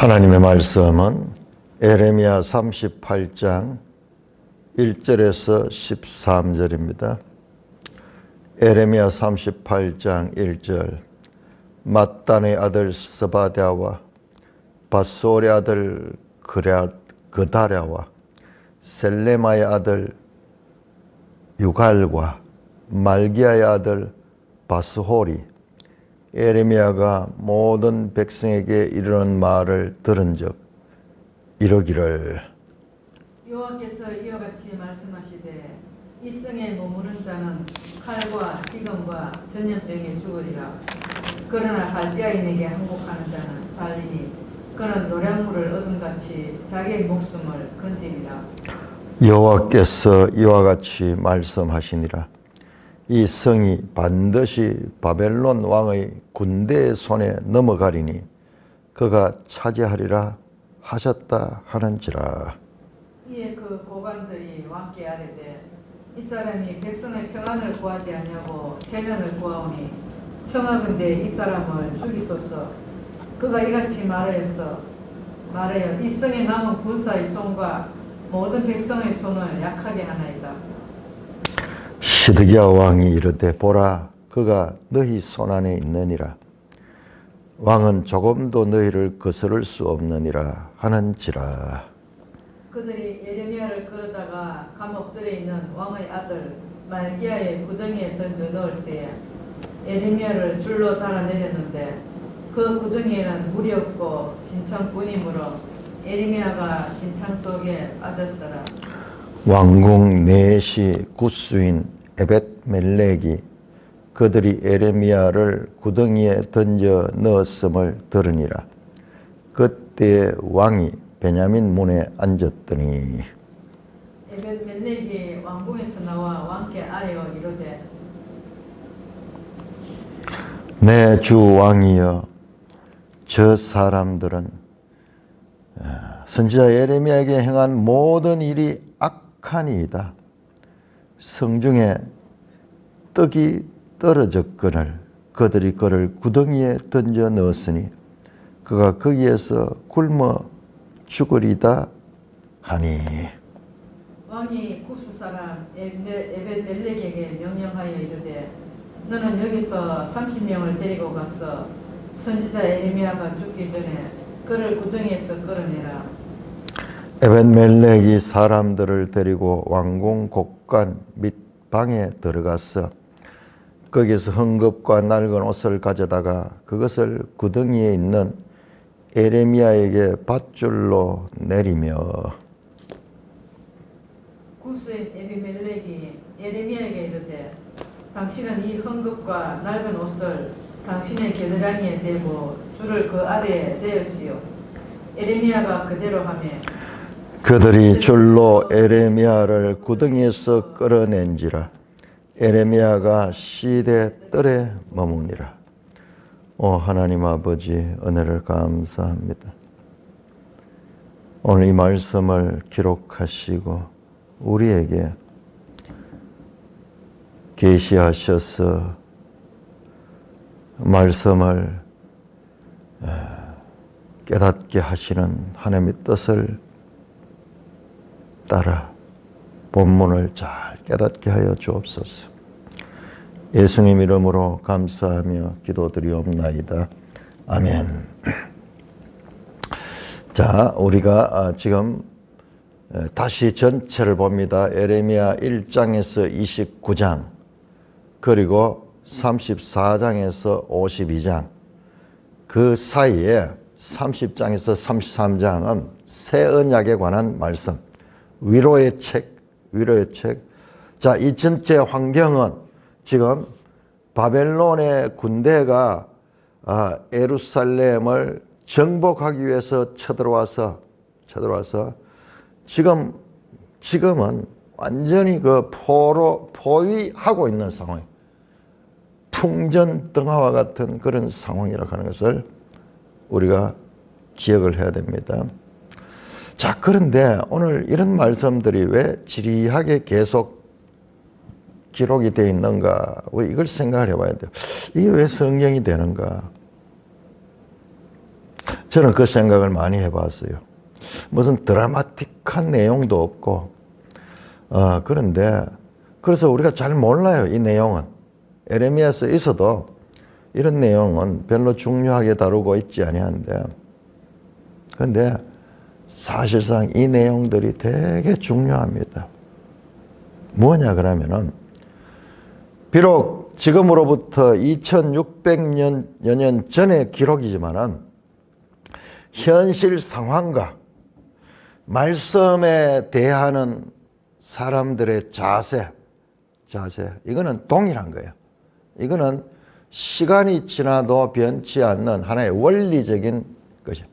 하나님의 말씀은 에레미야 38장 1절에서 13절입니다. 에레미야 38장 1절 맏단의 아들 스바랴와 밧솔의 아들 그다랴와 셀레마의 아들 유갈과 말기야의 아들 바스홀이 에레미야가 모든 백성에게 이르는 말을 들은즉 이러기를 여호와께서 이와 같이 말씀하시되 이 성에 머무른 자는 칼과 기근과 전염병에 죽으리라. 그러나 갈대아인에게 항복하는 자는 살리니 그는 노량물을 얻음같이 자기의 목숨을 건지리라. 여호와께서 이와 같이 말씀하시니라. 이 성이 반드시 바벨론 왕의 군대의 손에 넘어가리니 그가 차지하리라 하셨다 하는지라. 이에 그 고관들이 왕께 아뢰되 이 사람이 백성의 평안을 구하지 아니하고 재난을 구하오니 청하건대 이 사람을 죽이소서. 그가 이같이 말하여 이 성에 남은 군사의 손과 모든 백성의 손을 약하게 하나이다. 시드기야 왕이 이르되 보라 그가 너희 손안에 있느니라. 왕은 조금도 너희를 거스를 수 없느니라 하는지라. 그들이 예레미야를 끌어다가 감옥들에 있는 왕의 아들 말기야의 구덩이에 던져 넣을 때에 예레미야를 줄로 달아내렸는데 그 구덩이에는 물이 없고 진창뿐이므로 예레미야가 진창 속에 빠졌더라. 왕궁 내시 굿수인 에벳멜렉이 그들이 에레미야를 구덩이에 던져 넣었음을 들으니라. 그때 왕이 베냐민 문에 앉았더니 에벳멜렉이 왕궁에서 나와 왕께 아뢰어 이르되 내 주 왕이여 저 사람들은 선지자 예레미야에게 행한 모든 일이 악하니이다. 성중에 떡이 떨어졌거늘 그들이 그를 구덩이에 던져 넣었으니 그가 거기에서 굶어 죽으리다 하니. 왕이 구스 사람 에벳멜렉에게 명령하여 이르되 너는 여기서 30명을 데리고 가서 선지자 예레미야가 죽기 전에 그를 구덩이에서 끌어내라. 에벳멜렉이 사람들을 데리고 왕궁 곡간 및 방에 들어가서 거기서 헝겊과 낡은 옷을 가져다가 그것을 구덩이에 있는 에레미야에게 밧줄로 내리며 구스인 에비멜렉이 예레미야에게 이르되 당신은 이 헝겊과 낡은 옷을 당신의 겨드랑이에 대고 줄을 그 아래에 대으시오. 예레미야가 그대로 하며 그들이 줄로 에레미야를 구덩이에서 끌어낸지라. 에레미야가 시대 뜰에 머무니라. 오 하나님 아버지 은혜를 감사합니다. 오늘 이 말씀을 기록하시고 우리에게 계시하셔서 말씀을 깨닫게 하시는 하나님의 뜻을 따라 본문을 잘 깨닫게 하여 주옵소서. 예수님 이름으로 감사하며 기도드리옵나이다. 아멘. 자, 우리가 지금 다시 전체를 봅니다. 에레미야 1장에서 29장 그리고 34장에서 52장 그 사이에 30장에서 33장은 새 언약에 관한 말씀, 위로의 책. 자, 이 전체 환경은 지금 바벨론의 군대가 예루살렘을 정복하기 위해서 쳐들어와서 지금은 완전히 그 포위하고 있는 상황, 풍전등화와 같은 그런 상황이라고 하는 것을 우리가 기억을 해야 됩니다. 자, 그런데 오늘 이런 말씀들이 왜 지리하게 계속 기록이 되어 있는가? 우리 이걸 생각을 해봐야 돼요. 이게 왜 성경이 되는가? 저는 그 생각을 많이 해봤어요. 무슨 드라마틱한 내용도 없고, 그런데 그래서 우리가 잘 몰라요. 이 내용은 에레미야서에 있어도 이런 내용은 별로 중요하게 다루고 있지 아니한데, 그런데 사실상 이 내용들이 되게 중요합니다. 뭐냐 그러면은, 비록 지금으로부터 2600여 년 전의 기록이지만은 현실 상황과 말씀에 대하는 사람들의 자세, 이거는 동일한 거예요. 이거는 시간이 지나도 변치 않는 하나의 원리적인 것이에요.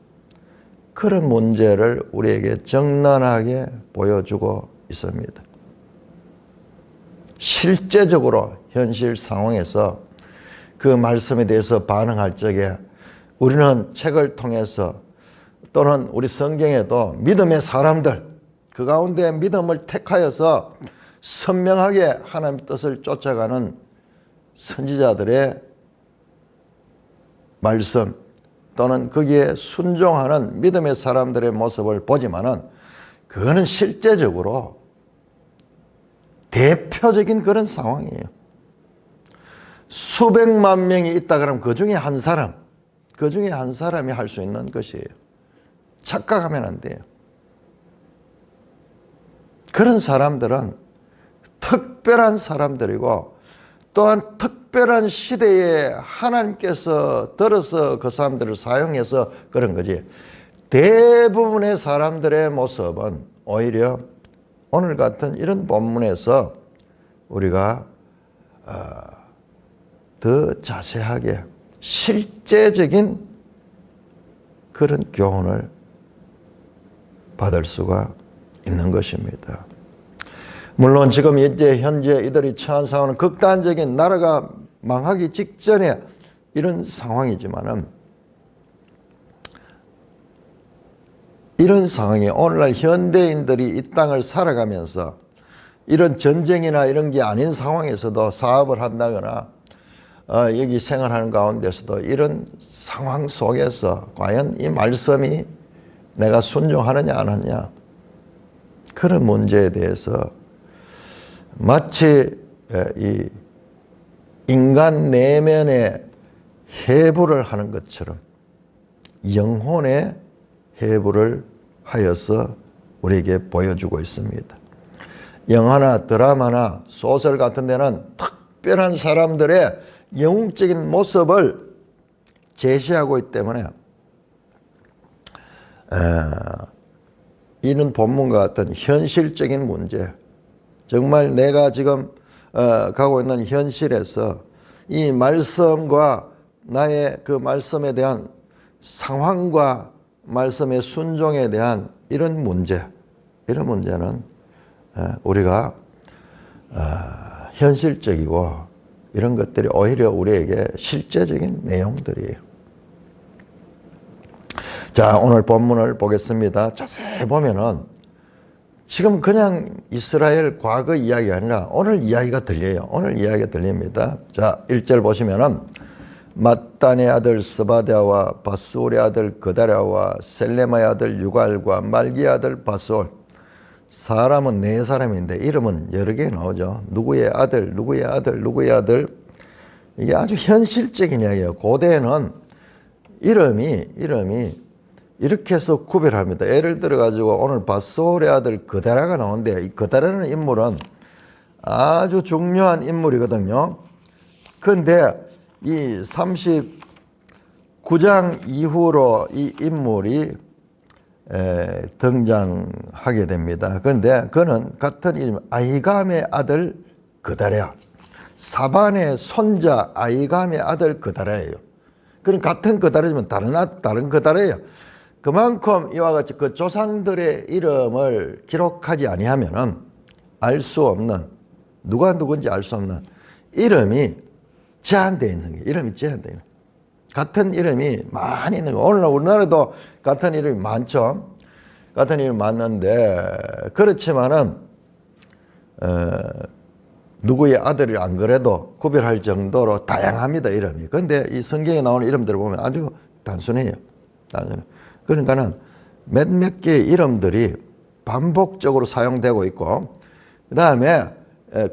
그런 문제를 우리에게 적나라하게 보여주고 있습니다. 실제적으로 현실 상황에서 그 말씀에 대해서 반응할 적에 우리는 책을 통해서 또는 우리 성경에도 믿음의 사람들, 그 가운데 믿음을 택하여서 선명하게 하나님의 뜻을 쫓아가는 선지자들의 말씀 또는 거기에 순종하는 믿음의 사람들의 모습을 보지만은, 그거는 실제적으로 대표적인 그런 상황이에요. 수백만 명이 있다 그러면 그 중에 한 사람이 할 수 있는 것이에요. 착각하면 안 돼요. 그런 사람들은 특별한 사람들이고, 또한 특별한 시대에 하나님께서 들어서 그 사람들을 사용해서 그런 거지, 대부분의 사람들의 모습은 오히려 오늘 같은 이런 본문에서 우리가 더 자세하게 실제적인 그런 교훈을 받을 수가 있는 것입니다. 물론 지금 현재 이들이 처한 상황은 극단적인, 나라가 망하기 직전에 이런 상황이지만은, 이런 상황이 오늘날 현대인들이 이 땅을 살아가면서 이런 전쟁이나 이런 게 아닌 상황에서도 사업을 한다거나 여기 생활하는 가운데서도 이런 상황 속에서 과연 이 말씀이 내가 순종하느냐 안 하느냐, 그런 문제에 대해서 마치 이 인간 내면의 해부를 하는 것처럼 영혼의 해부를 하여서 우리에게 보여주고 있습니다. 영화나 드라마나 소설 같은 데는 특별한 사람들의 영웅적인 모습을 제시하고 있기 때문에 이는 본문과 같은 현실적인 문제, 정말 내가 지금 가고 있는 현실에서 이 말씀과 나의 그 말씀에 대한 상황과 말씀의 순종에 대한 이런 문제는 우리가 현실적이고 이런 것들이 오히려 우리에게 실제적인 내용들이에요. 자, 오늘 본문을 보겠습니다. 자세히 보면은 지금 그냥 이스라엘 과거 이야기가 아니라 오늘 이야기가 들려요. 오늘 이야기가 들립니다. 자, 1절 보시면은 mat단의 아들 스바데아와 바스올의 아들 그다랴와 셀레마의 아들 유갈과 말기의 아들 바스올. 사람은 네 사람인데 이름은 여러 개 나오죠. 누구의 아들, 누구의 아들, 누구의 아들. 이게 아주 현실적인 이야기예요. 고대에는 이름이 이렇게 해서 구별합니다. 예를 들어 가지고 오늘 바스올의 아들 그다랴가 나오는데, 이 그다랴라는 인물은 아주 중요한 인물이거든요. 그런데 이 39장 이후로 이 인물이 등장하게 됩니다. 그런데 그는 같은 이름, 아히감의 아들 그다랴, 사반의 손자 아히감의 아들 그다랴예요. 그럼 같은 그다랴지만 다른 그다랴예요. 그만큼 이와 같이 그 조상들의 이름을 기록하지 아니하면은 알 수 없는, 누가 누군지 알 수 없는 이름이 제한되어 있는 거예요. 이름이 제한되어 있는 거예요. 같은 이름이 많이 있는 거예요. 오늘날 우리나라도 같은 이름이 많죠. 같은 이름이 많는데, 그렇지만은 누구의 아들이 안 그래도 구별할 정도로 다양합니다, 이름이. 그런데 이 성경에 나오는 이름들을 보면 아주 단순해요. 그러니까는 몇몇 개의 이름들이 반복적으로 사용되고 있고, 그 다음에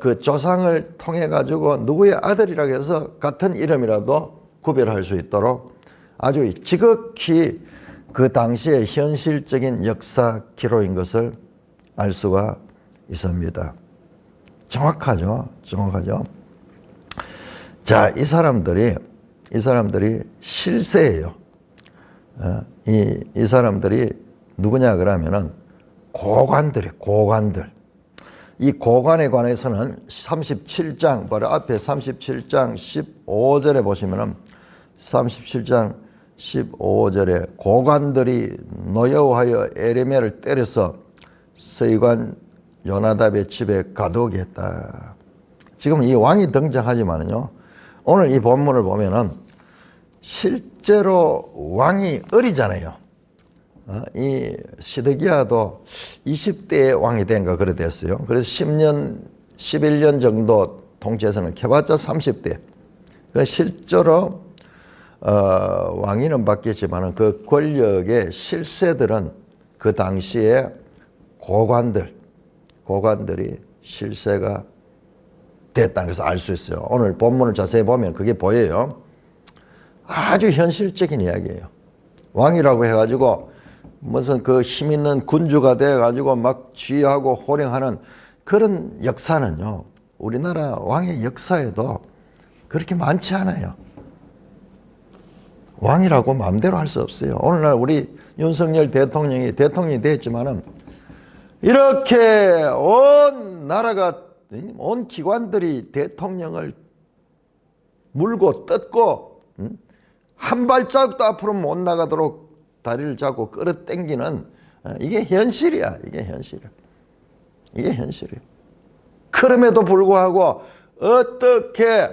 그 조상을 통해 가지고 누구의 아들이라고 해서 같은 이름이라도 구별할 수 있도록 아주 지극히 그 당시의 현실적인 역사 기록인 것을 알 수가 있습니다. 정확하죠. 정확하죠. 자, 이 사람들이 실세예요. 이 사람들이 누구냐 그러면은 고관들. 이 고관에 관해서는 37장, 바로 앞에 37장 15절에 보시면은 37장 15절에 고관들이 노여워하여 에레미야를 때려서 서기관 요나답의 집에 가두게 했다. 지금 이 왕이 등장하지만은요, 오늘 이 본문을 보면은 실제로 왕이 어리잖아요. 이 시드기야도 20대에 왕이 된가 그래 됐어요. 그래서 10년, 11년 정도 통치해서는 해봤자 30대. 실제로 왕위는 바뀌었지만 그 권력의 실세들은 그 당시에 고관들이 실세가 됐다는 것을 알 수 있어요. 오늘 본문을 자세히 보면 그게 보여요. 아주 현실적인 이야기예요. 왕이라고 해가지고 무슨 그 힘 있는 군주가 돼가지고 막 쥐하고 호령하는 그런 역사는요, 우리나라 왕의 역사에도 그렇게 많지 않아요. 왕이라고 마음대로 할 수 없어요. 오늘날 우리 윤석열 대통령이 됐지만은 이렇게 온 나라가, 온 기관들이 대통령을 물고 뜯고 한 발자국도 앞으로 못 나가도록 다리를 잡고 끌어당기는, 이게 현실이야. 이게 현실이야. 그럼에도 불구하고 어떻게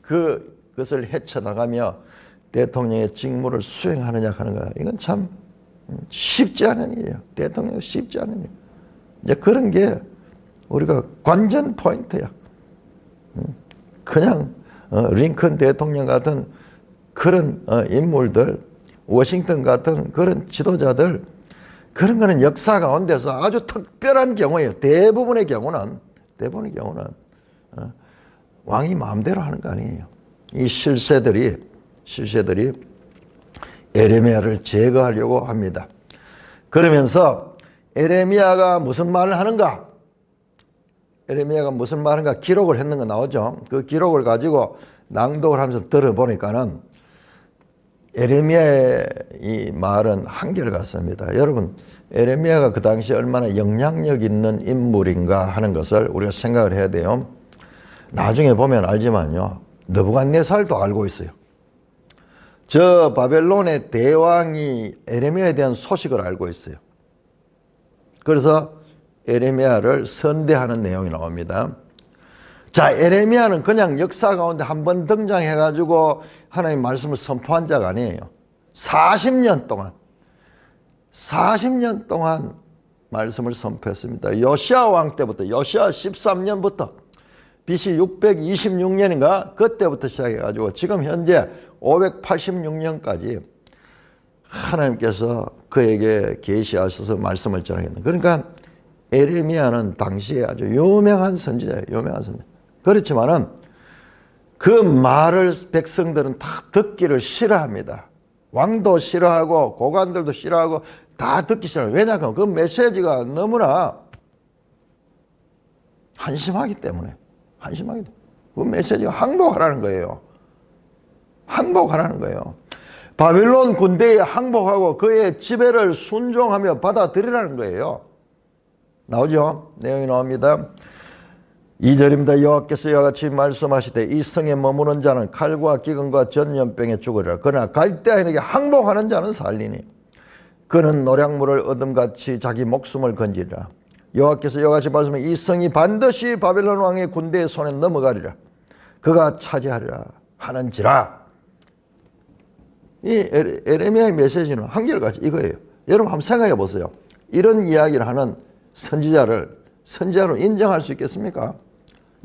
그것을 헤쳐나가며 대통령의 직무를 수행하느냐 하는 거야. 이건 참 쉽지 않은 일이에요. 대통령이 쉽지 않은 일. 이제 그런 게 우리가 관전 포인트야. 그냥 링컨 대통령 같은 그런 인물들, 워싱턴 같은 그런 지도자들, 그런 거는 역사 가운데서 아주 특별한 경우예요. 대부분의 경우는 왕이 마음대로 하는 거 아니에요. 이 실세들이 에레미야를 제거하려고 합니다. 그러면서 에레미야가 무슨 말을 하는가? 기록을 했는 거 나오죠. 그 기록을 가지고 낭독을 하면서 들어보니까는 에레미야의 이 말은 한결같습니다. 여러분, 에레미야가 그 당시에 얼마나 영향력 있는 인물인가 하는 것을 우리가 생각을 해야 돼요. 나중에 보면 알지만요, 느부갓네살도 알고 있어요. 저 바벨론의 대왕이 에레미야에 대한 소식을 알고 있어요. 그래서 에레미야를 선대하는 내용이 나옵니다. 자, 에레미야는 그냥 역사 가운데 한번 등장해가지고 하나님 말씀을 선포한 자가 아니에요. 40년 동안 말씀을 선포했습니다. 요시야 왕 때부터, 요시야 13년부터 BC 626년인가 그때부터 시작해가지고 지금 현재 586년까지 하나님께서 그에게 계시하셔서 말씀을 전하겠다. 그러니까 에레미야는 당시에 아주 유명한 선지자예요. 그렇지만은 그 말을 백성들은 다 듣기를 싫어합니다. 왕도 싫어하고 고관들도 싫어하고 다 듣기 싫어요. 왜냐하면 그 메시지가 너무나 한심하기 때문에. 그 메시지가 항복하라는 거예요. 바빌론 군대에 항복하고 그의 지배를 순종하며 받아들이라는 거예요. 나오죠? 내용이 나옵니다. 2절입니다. 여호와께서 이와 같이 말씀하시되 이 성에 머무는 자는 칼과 기근과 전염병에 죽으리라. 그러나 갈대아인에게 항복하는 자는 살리니 그는 노량물을 어둠같이 자기 목숨을 건지리라. 여호와께서 이와 같이 말씀하시되 이 성이 반드시 바벨론 왕의 군대의 손에 넘어가리라. 그가 차지하리라 하는지라. 이 에레미야의 메시지는 한결같이 이거예요. 여러분 한번 생각해 보세요. 이런 이야기를 하는 선지자로 인정할 수 있겠습니까?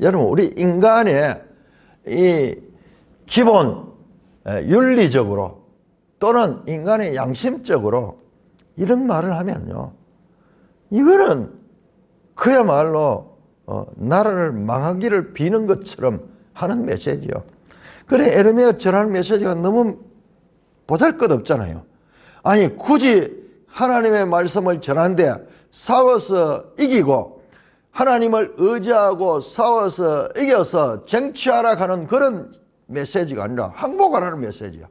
여러분, 우리 인간의 이 기본 윤리적으로 또는 인간의 양심적으로 이런 말을 하면요, 이거는 그야말로 나라를 망하기를 비는 것처럼 하는 메시지요. 그래, 에레미야가 전하는 메시지가 너무 보잘것없잖아요. 아니, 굳이 하나님의 말씀을 전하는데 싸워서 이기고 하나님을 의지하고 싸워서 이겨서 쟁취하라 하는 그런 메시지가 아니라 항복하라는 메시지야.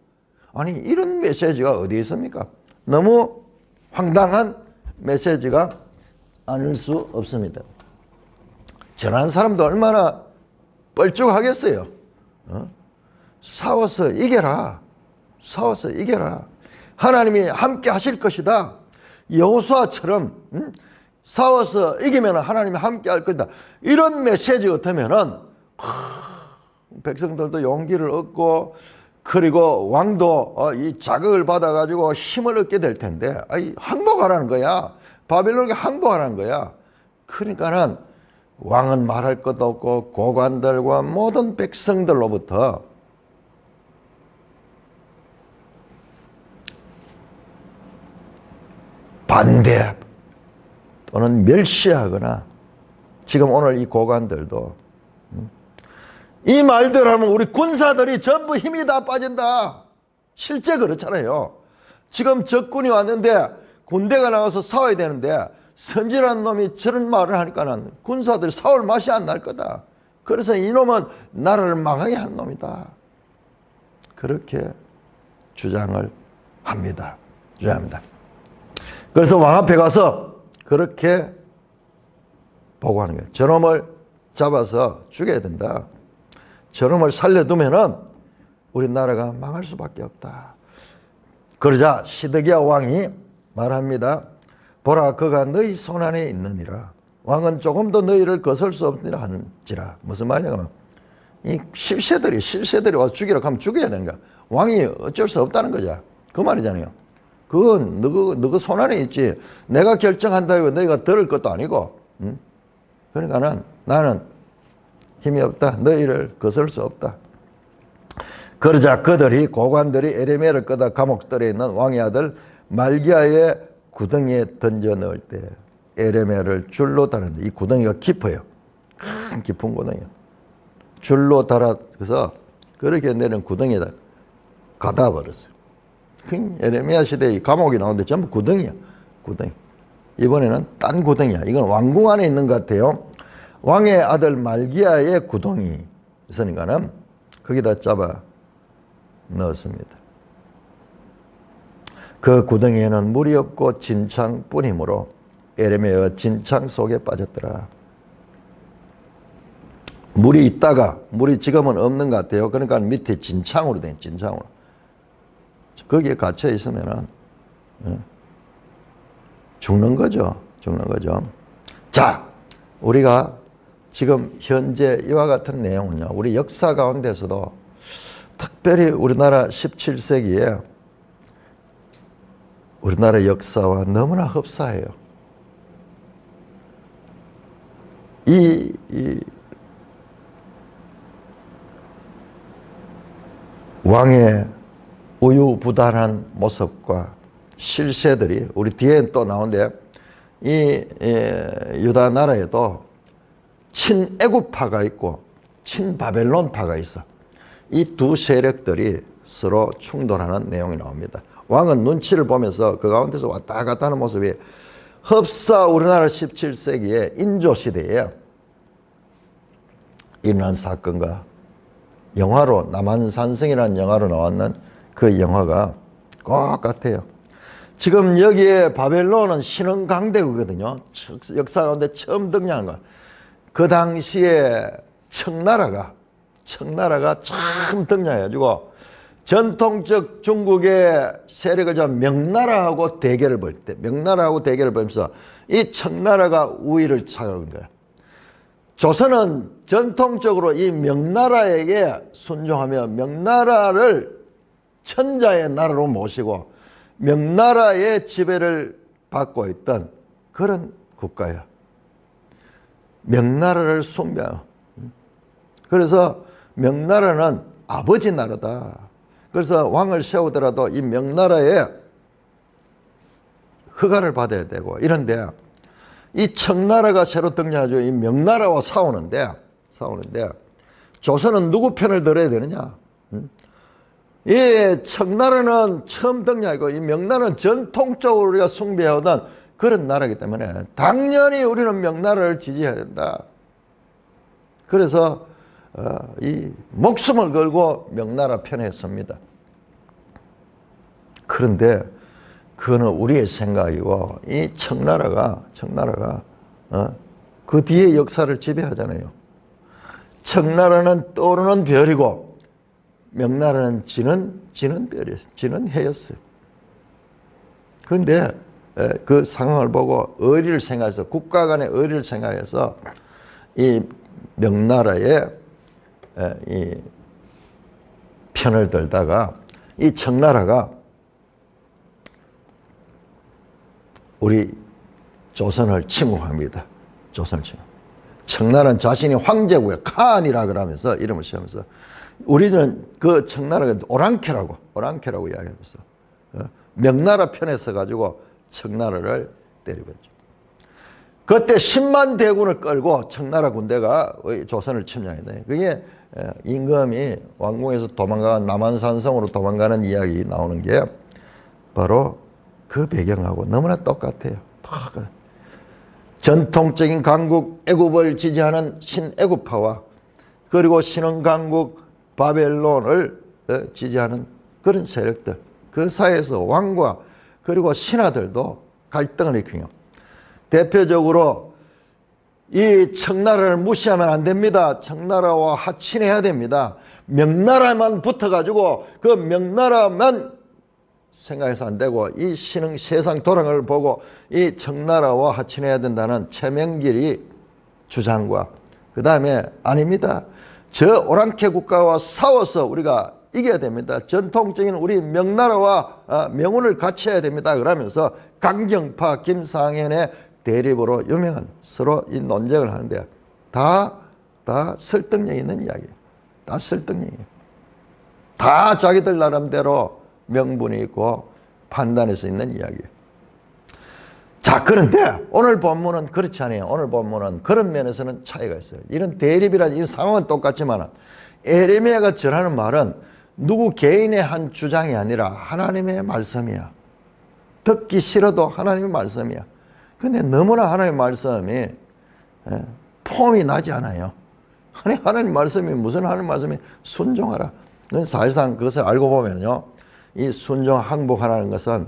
아니, 이런 메시지가 어디 있습니까? 너무 황당한 메시지가 아닐 수 없습니다. 전하는 사람도 얼마나 뻘쭘하겠어요. 싸워서 이겨라. 싸워서 이겨라. 하나님이 함께 하실 것이다. 여호수아처럼 싸워서 이기면 하나님이 함께 할 것이다. 이런 메시지 같으면은 백성들도 용기를 얻고, 그리고 왕도 이 자극을 받아가지고 힘을 얻게 될 텐데, 항복하라는 거야. 바벨론에게 항복하라는 거야. 그러니까는 왕은 말할 것도 없고 고관들과 모든 백성들로부터 반대 또는 멸시하거나, 지금 오늘 이 고관들도 이 말들 하면 우리 군사들이 전부 힘이 다 빠진다. 실제 그렇잖아요. 지금 적군이 왔는데 군대가 나가서 싸워야 되는데 선질한 놈이 저런 말을 하니까는 군사들이 싸울 맛이 안 날 거다. 그래서 이놈은 나라를 망하게 한 놈이다. 그렇게 주장을 합니다. 주장합니다. 그래서 왕 앞에 가서 그렇게 보고하는 거예요. 저놈을 잡아서 죽여야 된다. 저놈을 살려두면은 우리나라가 망할 수밖에 없다. 그러자 시드기야 왕이 말합니다. 보라, 그가 너희 손안에 있느니라. 왕은 조금도 너희를 거슬 수 없느니라 하는지라. 무슨 말이냐면 이 실세들이 와서 죽이라고 하면 죽여야 되는 거야. 왕이 어쩔 수 없다는 거죠. 그 말이잖아요. 그건 너그 손안에 있지. 내가 결정한다고 너희가 들을 것도 아니고. 그러니까는 나는 힘이 없다. 너희를 거슬 수 없다. 그러자 그들이, 고관들이 에레미야를 끌다 감옥들에 있는 왕의 아들 말기야의 구덩이에 던져 넣을 때 에레미야를 줄로 달았는데, 이 구덩이가 깊어요. 큰 깊은 구덩이야. 줄로 달아서 그렇게 내린 구덩이에다 가다 버렸어요. 에레미야 시대에 감옥이 나오는데 전부 구덩이야. 구덩이. 이번에는 딴 구덩이야. 이건 왕궁 안에 있는 것 같아요. 왕의 아들 말기야의 구덩이 있으니까는 거기다 잡아 넣었습니다. 그 구덩이에는 물이 없고 진창뿐이므로 에레미야가 진창 속에 빠졌더라. 물이 있다가 물이 지금은 없는 것 같아요. 그러니까 밑에 진창으로 된 진창으로. 거기에 갇혀 있으면은 죽는 거죠. 죽는 거죠. 자, 우리가 지금 현재 이와 같은 내용은요, 우리 역사 가운데서도 특별히 우리나라 17세기에 우리나라 역사와 너무나 흡사해요. 이 왕의 우유부단한 모습과 실세들이 우리 뒤에 또 나오는데, 이 유다 나라에도 친애굽파가 있고 친바벨론파가 있어. 이 두 세력들이 서로 충돌하는 내용이 나옵니다. 왕은 눈치를 보면서 그 가운데서 왔다 갔다 하는 모습이 흡사 우리나라 17세기의 인조시대에 일어난 사건과 영화로, 남한산성이라는 영화로 나왔는 그 영화가 똑같아요. 지금 여기에 바벨론은 신흥강대국이거든요. 역사 가운데 처음 등장한 거. 그 당시에 청나라가 처음 등장해가지고 전통적 중국의 세력을 잡은 명나라하고 대결을 벌 때, 명나라하고 대결을 벌면서 이 청나라가 우위를 차지한 거예요. 조선은 전통적으로 이 명나라에게 순종하며 명나라를 천자의 나라로 모시고 명나라의 지배를 받고 있던 그런 국가예요. 명나라를 숭배하고. 그래서 명나라는 아버지 나라다. 그래서 왕을 세우더라도 이 명나라에 허가를 받아야 되고 이런데 이 청나라가 새로 등장하죠. 이 명나라와 싸우는데 조선은 누구 편을 들어야 되느냐? 이 청나라는 처음 등장하고 이 명나라는 전통적으로 우리가 숭배하던 그런 나라이기 때문에 당연히 우리는 명나라를 지지해야 된다. 그래서 이 목숨을 걸고 명나라 편에 섭니다. 그런데 그거는 우리의 생각이고 이 청나라가 그 뒤에 역사를 지배하잖아요. 청나라는 떠오르는 별이고 명나라는 지는 별이었어요. 지는 해였어요. 그런데 그 상황을 보고 의리를 생각해서 국가 간의 의리를 생각해서 이 명나라의 이 편을 들다가 이 청나라가 우리 조선을 침공합니다. 조선을 침공. 청나라는 자신이 황제고요. 칸이라 그러면서 이름을 씌우면서 우리는 그 청나라가 오랑캐라고 이야기하면서 명나라 편에 서가지고 청나라를 때려봤죠. 그때 10만 대군을 끌고 청나라 군대가 조선을 침략했네. 그게 임금이 왕궁에서 도망가는 남한산성으로 도망가는 이야기 나오는 게 바로 그 배경하고 너무나 똑같아요. 전통적인 강국 애굽을 지지하는 신애굽파와 그리고 신흥강국 바벨론을 지지하는 그런 세력들, 그 사이에서 왕과 그리고 신하들도 갈등을 일으키며 대표적으로 이 청나라를 무시하면 안 됩니다. 청나라와 하친해야 됩니다. 명나라만 붙어가지고 그 명나라만 생각해서 안 되고 이 신흥 세상 도랑을 보고 이 청나라와 하친해야 된다는 최명길이 주장과 그 다음에 아닙니다. 저 오랑캐 국가와 싸워서 우리가 이겨야 됩니다. 전통적인 우리 명나라와 명운을 같이 해야 됩니다. 그러면서 강경파 김상현의 대립으로 유명한 서로 이 논쟁을 하는데 다 설득력 있는 이야기예요. 다 설득력이에요. 다 자기들 나름대로 명분이 있고 판단할 수 있는 이야기예요. 자, 그런데 오늘 본문은 그렇지 않아요. 오늘 본문은 그런 면에서는 차이가 있어요. 이런 대립이란 이 상황은 똑같지만 에레미야가 전하는 말은 누구 개인의 한 주장이 아니라 하나님의 말씀이야. 듣기 싫어도 하나님의 말씀이야. 근데 너무나 하나님의 말씀이 폼이 나지 않아요. 하나님 말씀이 무슨 하나님 말씀이 순종하라. 사실상 그것을 알고 보면요. 이 순종 항복하라는 것은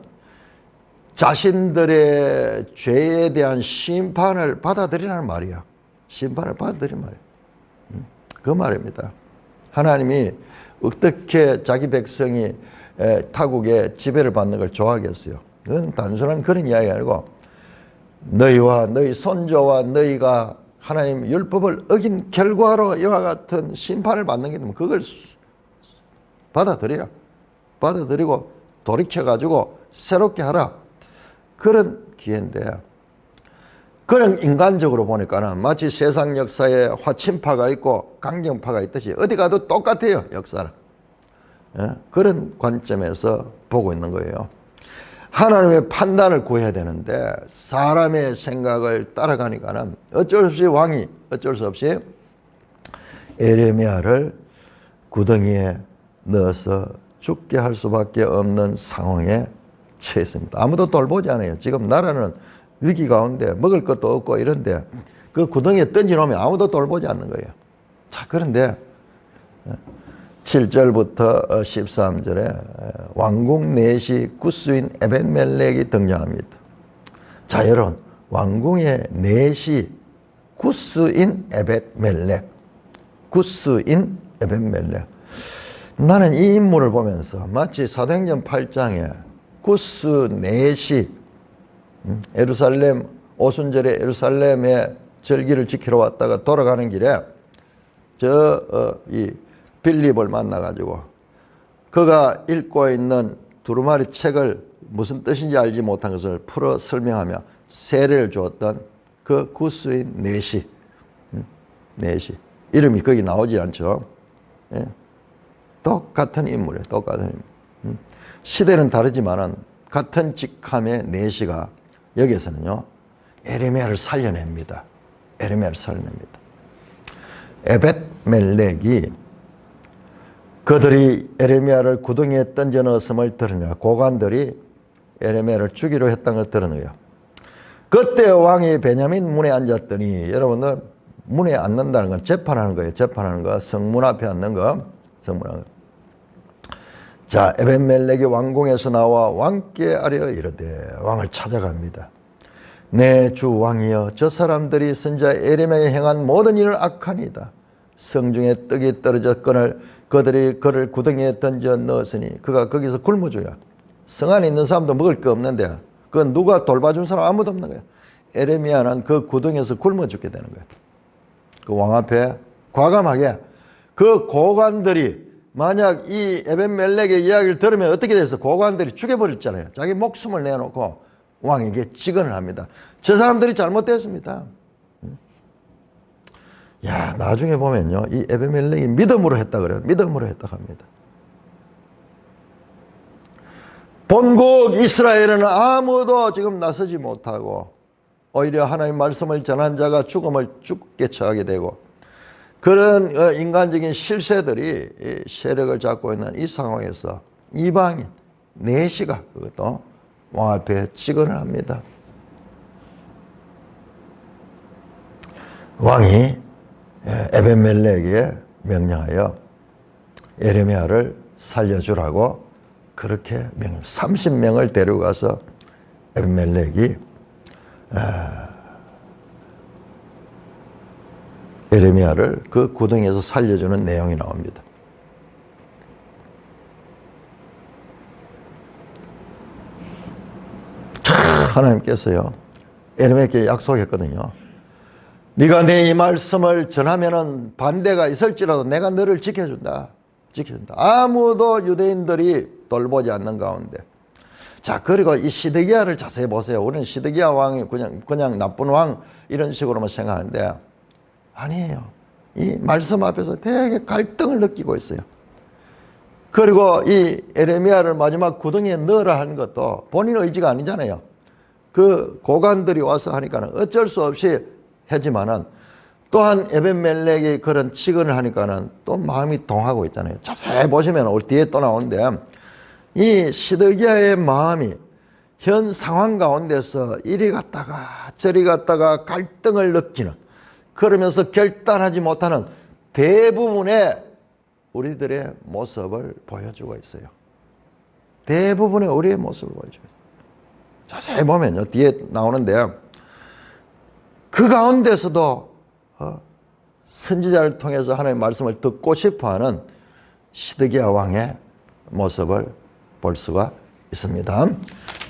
자신들의 죄에 대한 심판을 받아들이라는 말이야. 심판을 받아들이는 말이야. 그 말입니다. 하나님이 어떻게 자기 백성이 타국의 지배를 받는 걸 좋아하겠어요. 그건 단순한 그런 이야기 아니고 너희와 너희 손자와 너희가 하나님 율법을 어긴 결과로 이와 같은 심판을 받는 게 되면 그걸 받아들이라. 받아들이고 돌이켜가지고 새롭게 하라. 그런 기회인데 그런 인간적으로 보니까는 마치 세상 역사에 화친파가 있고 강경파가 있듯이 어디 가도 똑같아요. 역사는. 그런 관점에서 보고 있는 거예요. 하나님의 판단을 구해야 되는데 사람의 생각을 따라가니까는 어쩔 수 없이 왕이 어쩔 수 없이 에레미야를 구덩이에 넣어서 죽게 할 수밖에 없는 상황에 처했습니다. 아무도 돌보지 않아요. 지금 나라는 위기 가운데 먹을 것도 없고 이런데 그 구덩이에 던져놓으면 아무도 돌보지 않는 거예요. 자, 그런데 7절부터 13절에 왕궁 내시 구스인 에벤멜렉이 등장합니다. 자, 여러분, 왕궁의 내시 구스인 에벤멜렉, 구스인 에벤멜렉. 나는 이 인물을 보면서 마치 사도행전 8장에 구스 내시 예루살렘 오순절에 예루살렘의 절기를 지키러 왔다가 돌아가는 길에 이 빌립을 만나가지고 그가 읽고 있는 두루마리 책을 무슨 뜻인지 알지 못한 것을 풀어 설명하며 세례를 주었던 그 구스인 내시 이름이 거기 나오지 않죠. 예. 똑같은 인물이에요. 똑같은 인물. 시대는 다르지만은 같은 직함의 내시가 여기에서는요, 에레미야를 살려냅니다. 에레미야를 살려냅니다. 에벳멜렉이 그들이 에레미야를 구덩이에 던져 넣었음을 들으며 고관들이 에레미야를 죽이려 했던 걸 들으며 그때 왕이 베냐민 문에 앉았더니, 여러분들 문에 앉는다는 건 재판하는 거예요. 재판하는 거. 성문 앞에 앉는 거. 성문 앞에. 자, 에벳멜렉이 왕궁에서 나와 왕께 아뢰어 이르되, 왕을 찾아갑니다. 내 주 왕이여, 저 사람들이 선지자 에레미야에 행한 모든 일을 악하니이다. 성중에 떡이 떨어졌거늘 그들이 그를 구덩이에 던져 넣었으니 그가 거기서 굶어 죽으라. 성 안에 있는 사람도 먹을 거 없는데 그건 누가 돌봐준 사람 아무도 없는 거야. 에레미야는 그 구덩이에서 굶어 죽게 되는 거야. 그 왕 앞에 과감하게 그 고관들이, 만약 이 에벳멜렉의 이야기를 들으면 어떻게 돼서 고관들이 죽여버렸잖아요. 자기 목숨을 내놓고 왕에게 직언을 합니다. 저 사람들이 잘못됐습니다. 야, 나중에 보면요, 이 에벳멜렉이 믿음으로 했다 그래요. 믿음으로 했다 합니다. 본국 이스라엘에는 아무도 지금 나서지 못하고 오히려 하나님 말씀을 전한 자가 죽음을 죽게 처하게 되고, 그런 인간적인 실세들이 세력을 잡고 있는 이 상황에서 이방인 내시가 그것도 왕 앞에 직언을 합니다. 왕이 에벳멜렉에게 명령하여 에레미야를 살려주라고 그렇게 30명을 데려가서 에벳멜렉이 에레미야를 그 구덩이에서 살려주는 내용이 나옵니다. 하나님께서요, 에레미야에게 약속했거든요. 네가 내 이 말씀을 전하면은 반대가 있을지라도 내가 너를 지켜준다. 지켜준다. 아무도 유대인들이 돌보지 않는 가운데. 자, 그리고 이 시드기야를 자세히 보세요. 우리는 시드기야 왕이 그냥 나쁜 왕 이런 식으로만 생각하는데 아니에요. 이 말씀 앞에서 되게 갈등을 느끼고 있어요. 그리고 이 에레미야를 마지막 구덩이에 넣으라 하는 것도 본인 의지가 아니잖아요. 그 고관들이 와서 하니까는 어쩔 수 없이 하지만은 또한 에벳멜렉이 그런 직언을 하니까는 또 마음이 동하고 있잖아요. 자세히 보시면 올 뒤에 또 나오는데, 이 시드기야의 마음이 현 상황 가운데서 이리 갔다가 저리 갔다가 갈등을 느끼는, 그러면서 결단하지 못하는 대부분의 우리들의 모습을 보여주고 있어요. 대부분의 우리의 모습을 보여주고 있어요. 자세히 보면요, 뒤에 나오는데, 그 가운데서도 선지자를 통해서 하나님의 말씀을 듣고 싶어하는 시드기야 왕의 모습을 볼 수가 있습니다.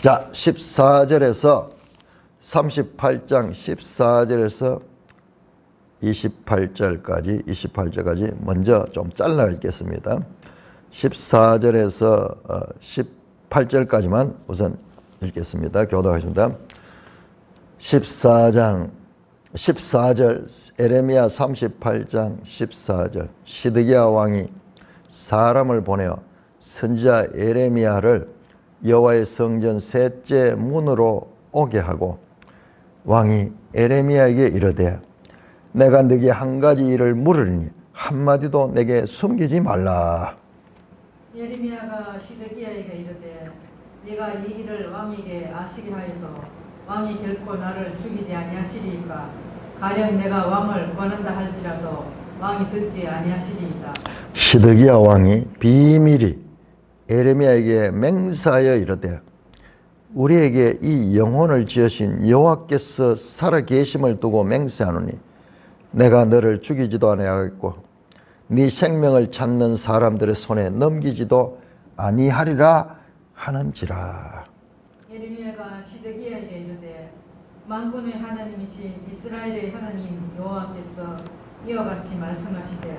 자, 14절에서 38장 14절에서 28절까지 먼저 좀 잘라 읽겠습니다. 14절에서 18절까지만 우선 읽겠습니다. 교독하겠습니다. 14절 에레미야 38장 14절. 시드기야 왕이 사람을 보내어 선지자 에레미야를 여호와의 성전 셋째 문으로 오게 하고, 왕이 에레미야에게 이르되 내가 네게 한 가지 일을 물으리니 한마디도 내게 숨기지 말라. 예레미야가 시드기야에게 이르되 네가 이 일을 왕에게 아시게 하여도 왕이 결코 나를 죽이지 아니하시리이까. 가령 내가 왕을 권한다 할지라도 왕이 듣지 아니하시리이다. 시드기야 왕이 비밀히 에레미야에게 맹세하여 이르되 우리에게 이 영혼을 지으신 여호와께서 살아 계심을 두고 맹세하노니 내가 너를 죽이지도 아니하겠고 네 생명을 찾는 사람들의 손에 넘기지도 아니하리라 하는지라. 예레미야가 시드기야에게 이르되 만군의 하나님이신 이스라엘의 하나님 여호와께서 이와 같이 말씀하시되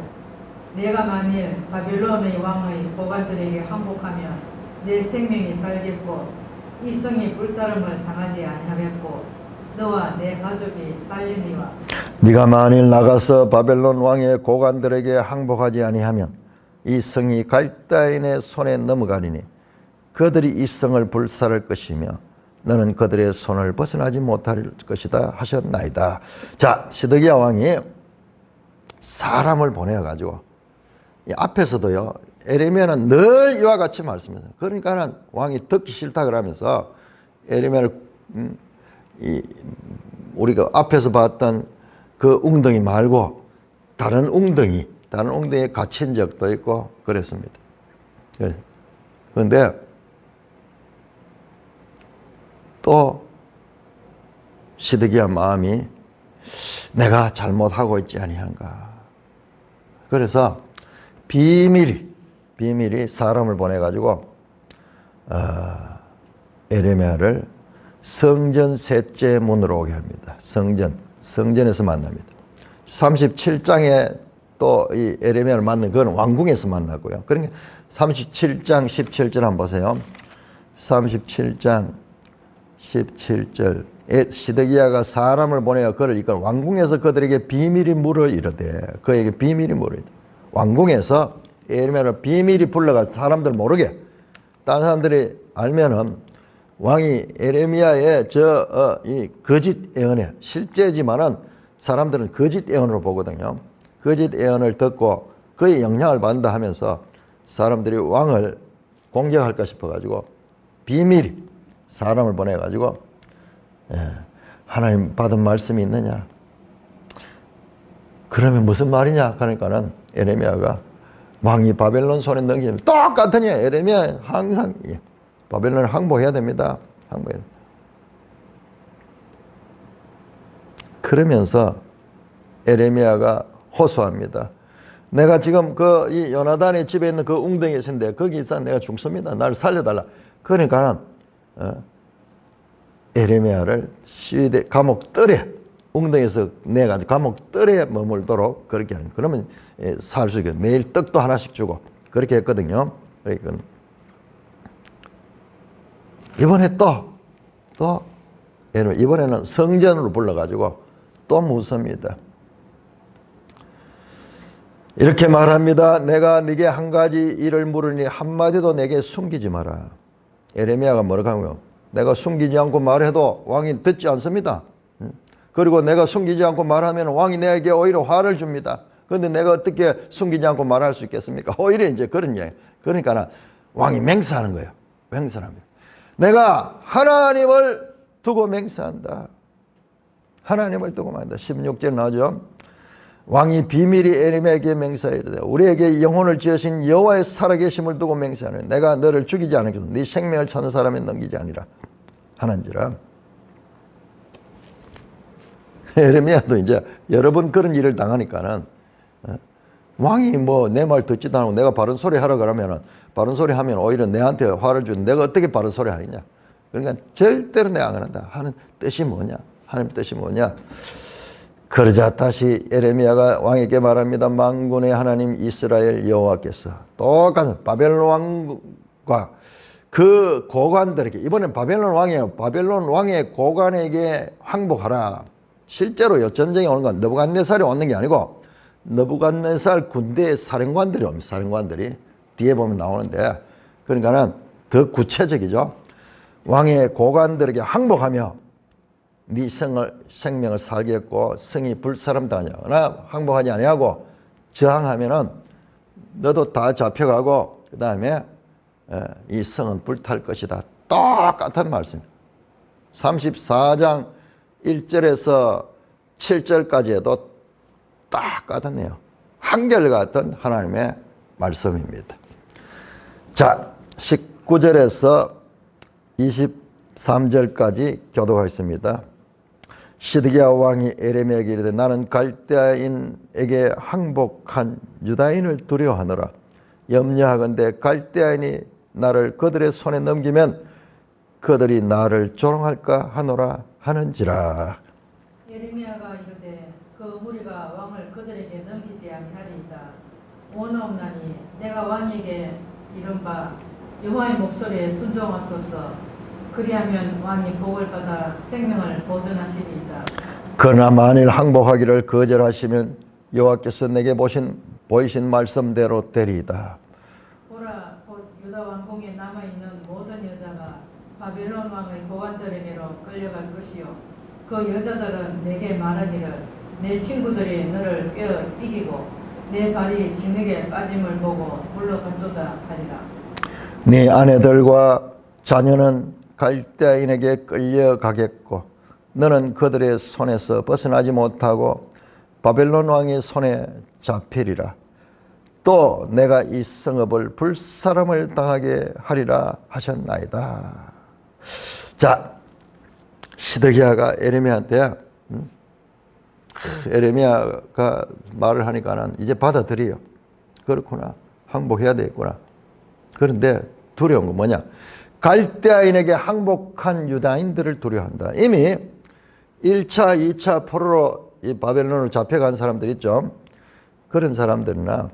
내가 만일 바벨론의 왕의 고관들에게 항복하면 내 생명이 살겠고 이 성이 불사름을 당하지 아니하겠고 너와 내 가족이 살리니와. 네가 만일 나가서 바벨론 왕의 고관들에게 항복하지 아니하면 이 성이 갈대인의 손에 넘어가리니 그들이 이 성을 불살할 것이며 너는 그들의 손을 벗어나지 못할 것이다 하셨나이다. 자, 시드기야 왕이 사람을 보내가지고 이 앞에서도요, 에레미야는 늘 이와 같이 말씀해요. 그러니까는 왕이 듣기 싫다 그러면서 에레미야를 우리가 앞에서 봤던 그 웅덩이 말고 다른 웅덩이에 갇힌 적도 있고 그랬습니다. 그런데 또 시드기야 마음이 내가 잘못하고 있지 아니한가. 그래서 비밀이 사람을 보내가지고 에레미야를 성전 셋째 문으로 오게 합니다. 성전에서 만납니다. 37장에 또 이 에레미야를 만난 그건 왕궁에서 만나고요. 그러니까 37장 17절 한번 보세요. 37장 17절 시드기야가 사람을 보내어 그를 이끌어 왕궁에서 그들에게 비밀이 물어 이르되 그에게 비밀이 물어 이르되 왕궁에서 에레미야를 비밀이 불러가 사람들 모르게 다른 사람들이 알면은 왕이 에레미야의 이 거짓 예언에 실제지만은 사람들은 거짓 예언으로 보거든요. 거짓 예언을 듣고 그의 영향을 받는다 하면서 사람들이 왕을 공격할까 싶어가지고 비밀히 사람을 보내가지고 하나님 받은 말씀이 있느냐? 그러면 무슨 말이냐? 그러니까는 에레미야가 왕이 바벨론 손에 넘기면 똑같으니 에레미야 항상 바벨론을 항복해야 됩니다. 항복해야 됩니다. 그러면서 에레미야가 호소합니다. 내가 지금 이 요나단의 집에 있는 그 웅덩이에 있는데 거기 있어 내가 죽습니다. 나를 살려달라. 그러니까 에레미야를 시대 감옥 뜰에 웅덩이에서 내가지고 감옥 뜰에 머물도록 그렇게 하는. 그러면 살 수 있게 매일 떡도 하나씩 주고 그렇게 했거든요. 그러니까 이번에 또 이번에는 성전으로 불러가지고 또 묻습니다. 이렇게 말합니다. 내가 네게 한 가지 일을 물으니 한마디도 내게 숨기지 마라. 에레미야가 뭐라고 하면 내가 숨기지 않고 말해도 왕이 듣지 않습니다. 그리고 내가 숨기지 않고 말하면 왕이 내게 오히려 화를 줍니다. 그런데 내가 어떻게 숨기지 않고 말할 수 있겠습니까? 오히려 이제 그런 얘기. 그러니까 왕이 맹세하는 거예요. 맹세합니다. 내가 하나님을 두고 맹세한다. 하나님을 두고 맹세한다. 16절 나오죠. 왕이 비밀히 에레미야에게 맹세하되 우리에게 영혼을 지으신 여호와의 살아계심을 두고 맹세하는 내가 너를 죽이지 않겠소. 네 생명을 찾는 사람에 넘기지 아니라 하는지라. 에레미야도 이제 여러 번 그런 일을 당하니까는 왕이 뭐 내 말 듣지도 않고 내가 바른 소리 하라 그러면은 바른 소리 하면 오히려 내한테 화를 주는 내가 어떻게 바른 소리 하느냐. 그러니까 절대로 내가 안 한다 하는 뜻이 뭐냐. 하나님 뜻이 뭐냐. 그러자 다시 에레미야가 왕에게 말합니다. 만군의 하나님 이스라엘 여호와께서 똑같은 바벨론 왕과 그 고관들에게 이번엔 바벨론 왕이에요. 바벨론 왕의 고관에게 항복하라. 실제로요 전쟁이 오는 건 느부갓네살이 오는 게 아니고 느부갓네살 군대의 사령관들이 옵니다. 사령관들이 뒤에 보면 나오는데 그러니까는 더 구체적이죠. 왕의 고관들에게 항복하며 네 생명을 살겠고 성이 불사람당하냐 항복하지 아니하고 저항하면은 너도 다 잡혀가고 그 다음에 이 성은 불탈 것이다. 똑같은 말씀입니다. 34장 1절에서 7절까지에도 똑같네요. 한결같은 하나님의 말씀입니다. 자, 19절에서 23절까지 교독하겠습니다. 시드기야 왕이 에레미야에게 이르되 나는 갈대아인에게 항복한 유다인을 두려워하노라. 염려하건대 갈대아인이 나를 그들의 손에 넘기면 그들이 나를 조롱할까 하노라 하는지라. 예레미야가 이르되 그 무리가 왕을 그들에게 넘기지 아니하리이다. 원하옵나니 내가 왕에게 이른바 여호와의 목소리에 순종하소서. 그리하면 왕이 복을 받아 생명을 보존하시리이다. 그러나 만일 항복하기를 거절하시면 여호와께서 내게 보신 보이신 말씀대로 되리이다. 보라, 곧 유다 왕궁에 남아있는 모든 여자가 바벨론 왕의 고관들에게로 끌려갈 것이요 그 여자들은 내게 말하기를 내 친구들이 너를 꿰어 이기고 내 발이 진흙에 빠짐을 보고 물러간도다 하리라. 네 아내들과 자녀는 갈대아인에게 끌려가겠고 너는 그들의 손에서 벗어나지 못하고 바벨론 왕의 손에 잡히리라. 또 내가 이 성읍을 불사람을 당하게 하리라 하셨나이다. 자, 시드기야가 에레미야한테 에레미야가 말을 하니까는 이제 받아들여요. 그렇구나. 항복해야 되겠구나. 그런데 두려운 건 뭐냐? 갈대아인에게 항복한 유다인들을 두려워한다. 이미 1차, 2차 포로로 이 바벨론으로 잡혀간 사람들 있죠. 그런 사람들이나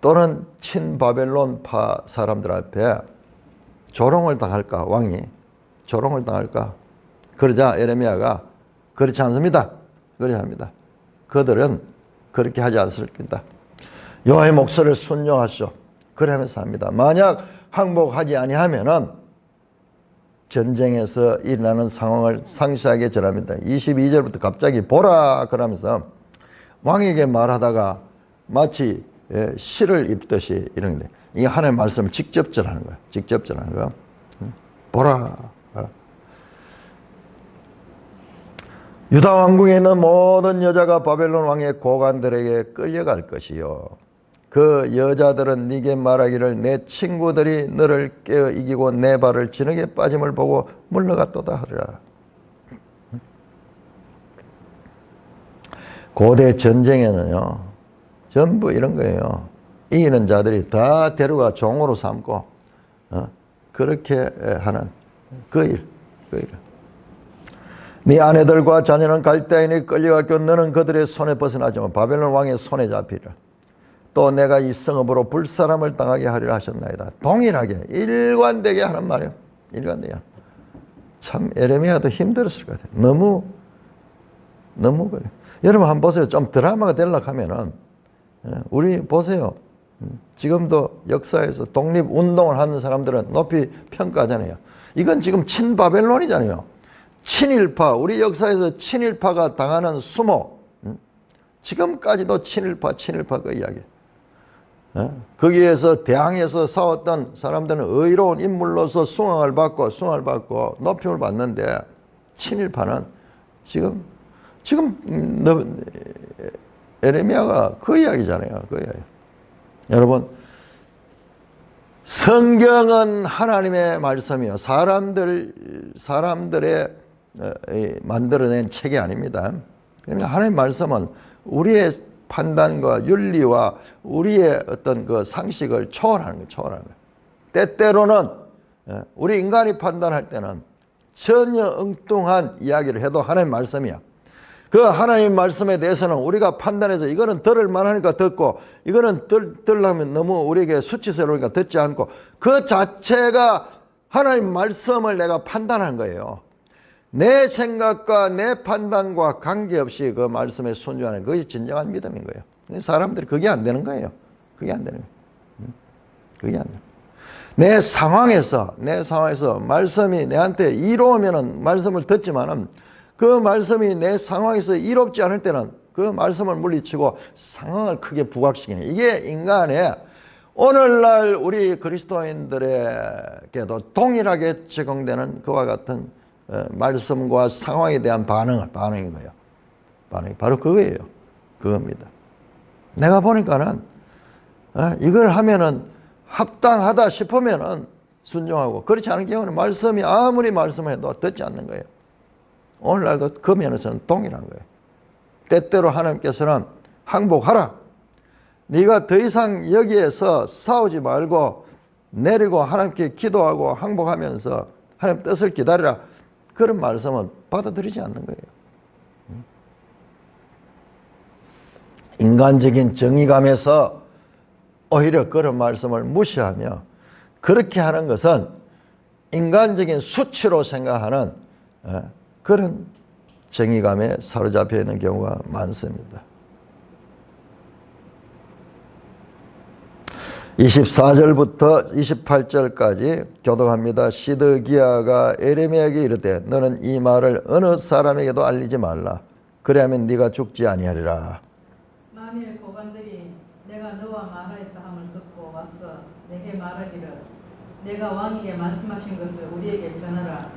또는 친바벨론파 사람들 앞에 조롱을 당할까? 왕이 조롱을 당할까? 그러자 에레미야가 그렇지 않습니다. 그렇지 않습니다. 그들은 그렇게 하지 않습니다. 여호와의 목소리를 순종하시오. 그러면서 합니다. 만약 항복하지 아니하면은 전쟁에서 일어나는 상황을 상세하게 전합니다. 22절부터 갑자기 보라 그러면서 왕에게 말하다가 마치 시를 입듯이 이런 게 이 하나님의 말씀을 직접 전하는 거야. 직접 전하는 거야. 보라. 유다 왕궁에 있는 모든 여자가 바벨론 왕의 고관들에게 끌려갈 것이요 그 여자들은 네게 말하기를 내 친구들이 너를 깨어 이기고 내 발을 진흙에 빠짐을 보고 물러갔도다 하리라. 고대 전쟁에는요 전부 이런 거예요. 이기는 자들이 다 데려가 종으로 삼고 그렇게 하는 그 일. 네 아내들과 자녀는 갈대아인에 끌려갔고 너는 그들의 손에 벗어나지만 바벨론 왕의 손에 잡히리라. 또 내가 이 성읍으로 불사람을 당하게 하리라 하셨나이다. 동일하게 일관되게 하는 말이에요. 일관되게. 참 에레미야도 힘들었을 것 같아요. 너무 그래. 여러분 한번 보세요. 좀 드라마가 되려고 하면은 우리 보세요. 지금도 역사에서 독립운동을 하는 사람들은 높이 평가하잖아요. 이건 지금 친바벨론이잖아요. 친일파, 우리 역사에서 친일파가 당하는 수모, 지금까지도 친일파 그 이야기. 거기에서 대항해서 싸웠던 사람들은 의로운 인물로서 숭앙을 받고 높임을 받는데 친일파는 지금 에레미야가 그 이야기잖아요. 그 이야기. 여러분 성경은 하나님의 말씀이요 사람들의 만들어낸 책이 아닙니다. 그러니까 하나님의 말씀은 우리의 판단과 윤리와 우리의 어떤 그 상식을 초월하는 거예요. 때때로는 우리 인간이 판단할 때는 전혀 엉뚱한 이야기를 해도 하나님의 말씀이야. 그 하나님 말씀에 대해서는 우리가 판단해서 이거는 들을 만하니까 듣고 이거는 들으려면 너무 우리에게 수치스러우니까 듣지 않고 그 자체가 하나님 말씀을 내가 판단한 거예요. 내 생각과 내 판단과 관계없이 그 말씀에 순종하는 그것이 진정한 믿음인 거예요. 사람들이 그게 안 되는 거예요. 그게 안 되는 거예요. 그게 안 돼요. 내 상황에서 말씀이 내한테 이로우면은 말씀을 듣지만은 그 말씀이 내 상황에서 이롭지 않을 때는 그 말씀을 물리치고 상황을 크게 부각시키는 이게 인간의 오늘날 우리 그리스도인들에게도 동일하게 적용되는 그와 같은 말씀과 상황에 대한 반응인 거예요. 반응이 바로 그거예요. 그겁니다. 내가 보니까는 이걸 하면은 합당하다 싶으면은 순종하고 그렇지 않은 경우는 말씀이 아무리 말씀을 해도 듣지 않는 거예요. 오늘날도 그 면에서는 동일한 거예요. 때때로 하나님께서는 항복하라. 네가 더 이상 여기에서 싸우지 말고 내리고 하나님께 기도하고 항복하면서 하나님 뜻을 기다리라. 그런 말씀은 받아들이지 않는 거예요. 인간적인 정의감에서 오히려 그런 말씀을 무시하며 그렇게 하는 것은 인간적인 수치로 생각하는 그런 정의감에 사로잡혀 있는 경우가 많습니다. 24절부터 28절까지 교독합니다. 시드기야가 에레미야에게 이르되 너는 이 말을 어느 사람에게도 알리지 말라. 그리하면 네가 죽지 아니하리라. 만일 고관들이 내가 너와 말하였다 함을 듣고 와서 내게 말하기를 내가 왕에게 말씀하신 것을 우리에게 전하라.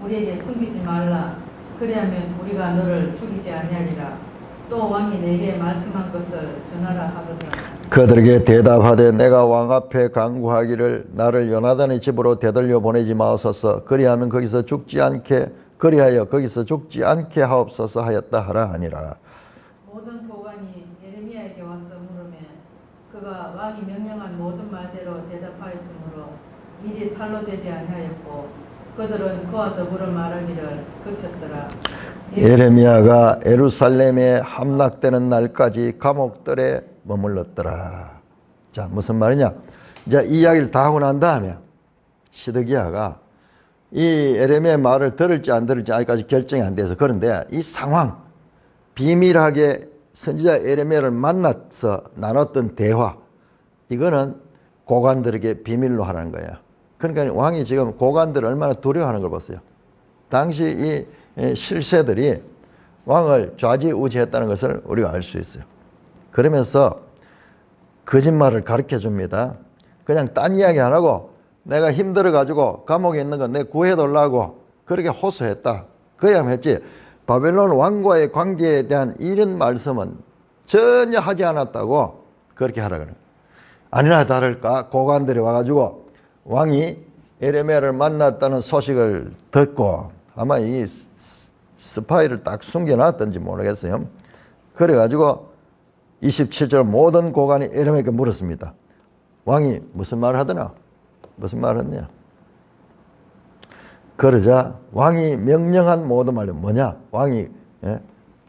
우리에게 숨기지 말라. 그리하면 우리가 너를 죽이지 아니하리라. 또 왕이 내게 말씀한 것을 전하라 하거든. 그들에게 대답하되 내가 왕 앞에 간구하기를 나를 요나단의 집으로 되돌려 보내지 마옵소서. 그리하면 거기서 죽지 않게 하옵소서 하였다 하라 하니라. 모든 고관이 예레미야에게 와서 물으매 그가 왕이 명령한 모든 말대로 대답하였으므로 일이 탈로 되지 아니하였고 그들은 그와 더불어 말하기를 그쳤더라. 예레미야가 예루살렘에 함락되는 날까지 감옥들에 머물렀더라. 자, 무슨 말이냐? 이제 이 이야기를 다 하고 난 다음에 시드기야가 이 예레미야의 말을 들을지 안 들을지 아직까지 결정이 안 돼서 그런데 이 상황, 비밀하게 선지자 예레미야를 만나서 나눴던 대화, 이거는 고관들에게 비밀로 하라는 거예요. 그러니까 왕이 지금 고관들을 얼마나 두려워하는 걸 보세요. 당시 이 실세들이 왕을 좌지우지했다는 것을 우리가 알 수 있어요. 그러면서 거짓말을 가르쳐 줍니다. 그냥 딴 이야기 안 하고 내가 힘들어가지고 감옥에 있는 건 내가 구해달라고 그렇게 호소했다. 그야 했지. 바벨론 왕과의 관계에 대한 이런 말씀은 전혀 하지 않았다고 그렇게 하라 그래요. 아니나 다를까 고관들이 와가지고 왕이 예레미야를 만났다는 소식을 듣고 아마 이 스파이를 딱 숨겨놨던지 모르겠어요. 그래가지고 27절 모든 고관이 예레미야에게 물었습니다. 왕이 무슨 말을 하더나? 무슨 말을 했냐? 그러자 왕이 명령한 모든 말은 뭐냐? 왕이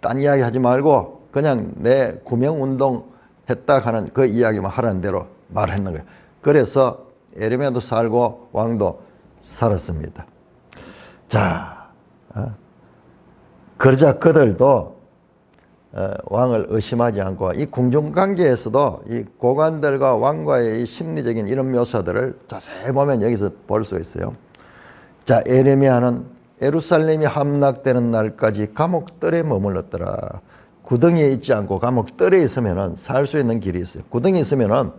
딴 이야기 하지 말고 그냥 내 구명운동 했다 하는 그 이야기만 하라는 대로 말했는 거예요. 그래서 예레미야도 살고 왕도 살았습니다. 자, 그러자 그들도 왕을 의심하지 않고 이 궁중관계에서도 이 고관들과 왕과의 이 심리적인 이런 묘사들을 자세히 보면 여기서 볼 수 있어요. 자, 예레미야는 예루살렘이 함락되는 날까지 감옥들에 머물렀더라. 구덩이에 있지 않고 감옥들에 있으면 살 수 있는 길이 있어요. 구덩이에 있으면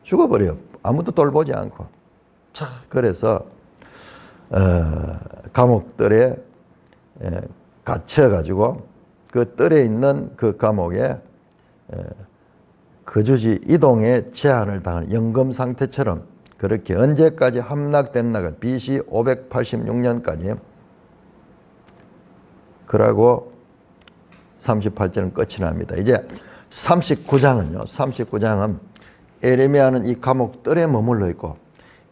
죽어버려요. 아무도 돌보지 않고. 자, 그래서 감옥들에 갇혀가지고 그 뜰에 있는 그 감옥에 거주지 이동에 제한을 당하는 연금 상태처럼 그렇게 언제까지 함락된 나가 BC 586년까지 그러고 38절은 끝이 납니다. 이제 39장은 예레미야는 이 감옥 뜰에 머물러 있고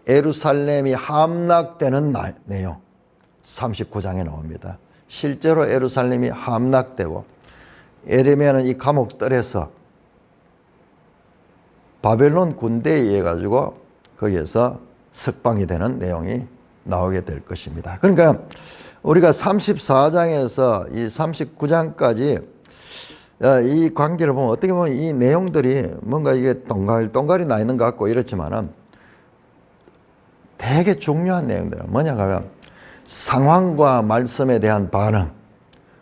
예루살렘이 함락되는 내용 39장에 나옵니다. 실제로 예루살렘이 함락되고 예레미야는 이 감옥 뜰에서 바벨론 군대에 의해 가지고 거기에서 석방이 되는 내용이 나오게 될 것입니다. 그러니까 우리가 34장에서 이 39장까지 이 관계를 보면 어떻게 보면 이 내용들이 뭔가 이게 동갈이 나 있는 것 같고 이렇지만은 되게 중요한 내용들은 뭐냐 하면 상황과 말씀에 대한 반응.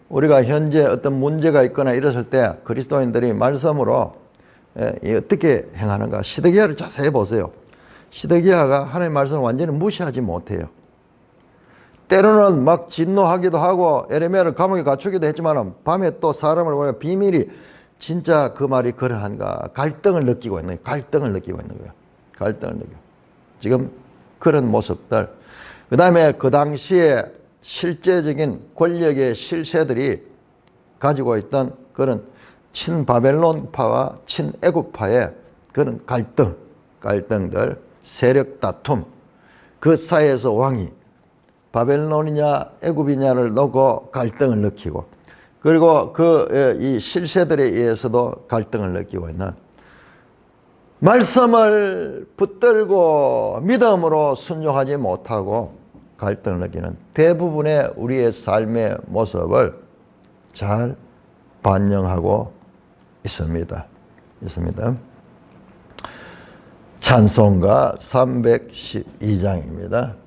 우리가 현재 어떤 문제가 있거나 이랬을 때 그리스도인들이 말씀으로 어떻게 행하는가. 시드기야를 자세히 보세요. 시드기야가 하나님의 말씀을 완전히 무시하지 못해요. 때로는 막 진노하기도 하고 예레미야를 감옥에 갇히기도 했지만 밤에 또 사람을 보면 비밀이 진짜 그 말이 그러한가. 갈등을 느끼고 있는 거예요. 갈등을 느끼고 지금 그런 모습들. 그 다음에 그 당시에 실제적인 권력의 실세들이 가지고 있던 그런 친바벨론파와 친애굽파의 그런 갈등들, 세력 다툼, 그 사이에서 왕이 바벨론이냐 애굽이냐를 놓고 갈등을 느끼고 그리고 이 실세들에 의해서도 갈등을 느끼고 있는 말씀을 붙들고 믿음으로 순종하지 못하고 갈등을 느끼는 대부분의 우리의 삶의 모습을 잘 반영하고 있습니다. 찬송가 312장입니다.